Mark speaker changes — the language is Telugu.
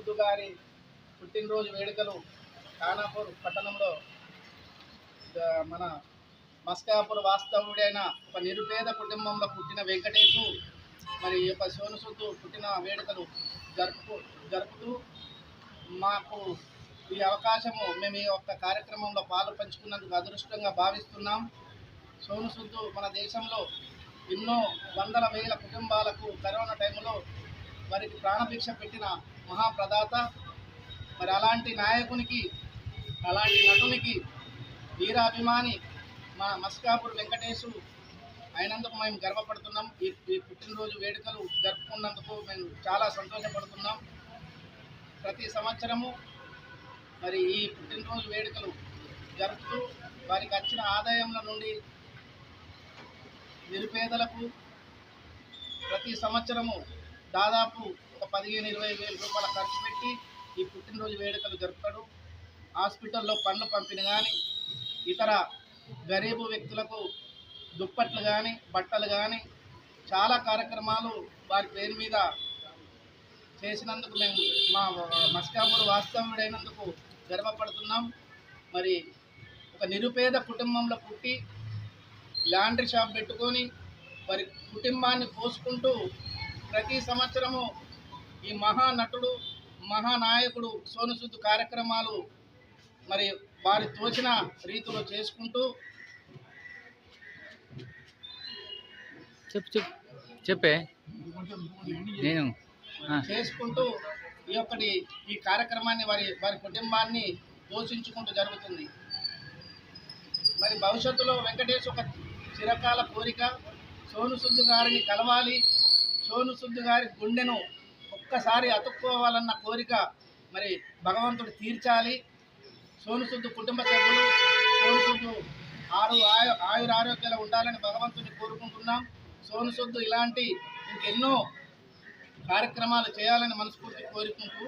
Speaker 1: సుద్దు గారి పుట్టినరోజు వేడుకలు ఖానాపూర్ పట్టణంలో మన మస్కాపూర్ వాస్తవుడైన ఒక నిరుపేద కుటుంబంలో పుట్టిన వెంకటేశు మరి ఈ యొక్క సోను సుద్దు పుట్టిన వేడుకలు జరుపుతూ మాకు ఈ అవకాశము మేము ఈ యొక్క కార్యక్రమంలో పాలు పంచుకున్నందుకు అదృష్టంగా భావిస్తున్నాం. సోను సుద్దు మన దేశంలో ఎన్నో వందల వేల కుటుంబాలకు కరోనా టైంలో వారికి ప్రాణభిక్ష పెట్టిన మహాప్రదాత. మరి అలాంటి నాయకునికి, అలాంటి నటునికి వీరాభిమాని మా మస్కాపూర్ వెంకటేశు అయినందుకు మేము గర్వపడుతున్నాం. ఈ పుట్టినరోజు వేడుకలు జరుపుకున్నందుకు మేము చాలా సంతోషపడుతున్నాం. ప్రతి సంవత్సరము మరి ఈ పుట్టినరోజు వేడుకలు జరుపుతూ వారికి వచ్చిన ఆదాయంల నుండి నిరుపేదలకు ప్రతి సంవత్సరము దాదాపు ఒక 15-20 వేల రూపాయల ఖర్చు పెట్టి ఈ పుట్టినరోజు వేడుకలు జరుపుతాడు. హాస్పిటల్లో పండ్లు పంపిణీ కానీ, ఇతర గరీబు వ్యక్తులకు దుప్పట్లు కానీ, బట్టలు కానీ చాలా కార్యక్రమాలు వారి పేరు మీద చేసినందుకు మేము మా మస్కాపూర్ వాస్తవుడైనందుకు గర్వపడుతున్నాం. మరి ఒక నిరుపేద కుటుంబంలో పుట్టి లాండ్రీ షాప్ పెట్టుకొని వారి కుటుంబాన్ని పోసుకుంటూ ప్రతి సంవత్సరము ఈ మహానటుడు, మహానాయకుడు సోను సుద్దు కార్యక్రమాలు మరి వారి తోచిన రీతిలో చేసుకుంటూ
Speaker 2: చెప్పే నేను
Speaker 1: చేసుకుంటూ ఈ కార్యక్రమాన్ని వారి కుటుంబాన్ని పోషించుకుంటూ జరుగుతుంది. మరి భవిష్యత్తులో వెంకటేష్ ఒక చిరకాల కోరిక సోను సుద్దు గారిని కలవాలి, సోను సుద్దు గారి గుండెను ఒక్కసారి అతుక్కోవాలన్న కోరిక మరి భగవంతుడు తీర్చాలి. సోను సుద్దు కుటుంబ సభ్యులు సోను సుద్దు ఆయురారోగ్యాలు ఉండాలని భగవంతుని కోరుకుంటున్నాం. సోను సుద్దు ఇలాంటి ఇంకెన్నో కార్యక్రమాలు చేయాలని మనస్ఫూర్తి కోరుకుంటూ